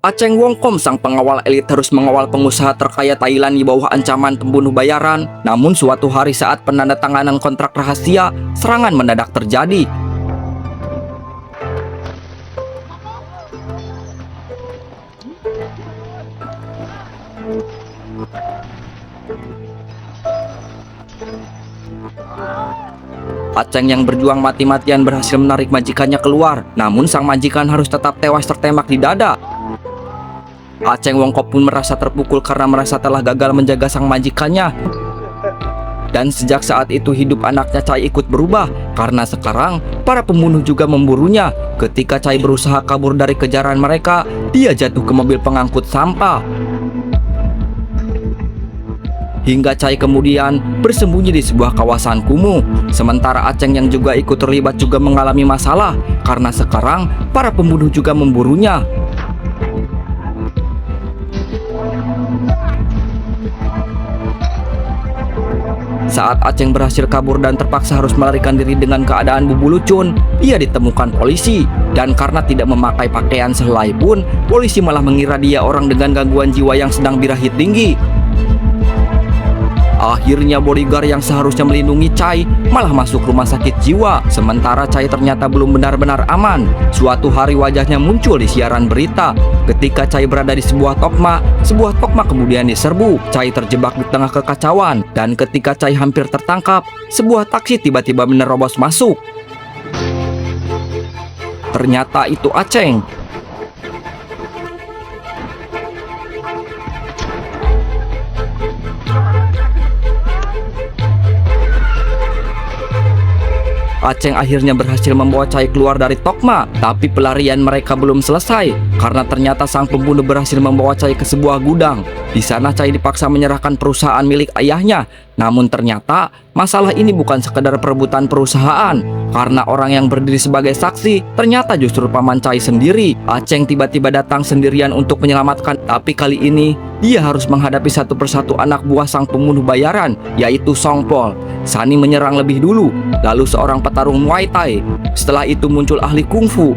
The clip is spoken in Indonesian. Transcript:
Aceng Wongkom, sang pengawal elit, harus mengawal pengusaha terkaya Thailand di bawah ancaman pembunuh bayaran. Namun suatu hari saat penandatanganan kontrak rahasia, serangan mendadak terjadi. Aceng yang berjuang mati-matian berhasil menarik majikannya keluar, namun sang majikan harus tetap tewas tertembak di dada. Aceng Wongkop pun merasa terpukul karena merasa telah gagal menjaga sang majikannya. Dan sejak saat itu hidup anaknya Chai ikut berubah, karena sekarang para pembunuh juga memburunya. Ketika Chai berusaha kabur dari kejaran mereka, dia jatuh ke mobil pengangkut sampah. Hingga Chai kemudian bersembunyi di sebuah kawasan kumuh. Sementara Aceng yang juga ikut terlibat juga mengalami masalah, karena sekarang para pembunuh juga memburunya. Saat Aceng berhasil kabur dan terpaksa harus melarikan diri dengan keadaan bubulucun, ia ditemukan polisi. Dan karena tidak memakai pakaian sehelai pun, polisi malah mengira dia orang dengan gangguan jiwa yang sedang birahi tinggi. Akhirnya bodyguard yang seharusnya melindungi Chai malah masuk rumah sakit jiwa. Sementara Chai ternyata belum benar-benar aman. Suatu hari wajahnya muncul di siaran berita. Ketika Chai berada di sebuah tokma kemudian diserbu. Chai terjebak di tengah kekacauan. Dan ketika Chai hampir tertangkap, sebuah taksi tiba-tiba menerobos masuk. Ternyata itu Aceng. Aceng akhirnya berhasil membawa Chai keluar dari tokma, tapi pelarian mereka belum selesai karena ternyata sang pembunuh berhasil membawa Chai ke sebuah gudang. Di sana Chai dipaksa menyerahkan perusahaan milik ayahnya. Namun ternyata masalah ini bukan sekedar perebutan perusahaan, karena orang yang berdiri sebagai saksi ternyata justru paman Chai sendiri. Aceng tiba-tiba datang sendirian untuk menyelamatkan, tapi kali ini dia harus menghadapi satu persatu anak buah sang pembunuh bayaran, yaitu Songpol. Sunny menyerang lebih dulu, lalu seorang petarung Muay Thai. Setelah itu muncul ahli kungfu.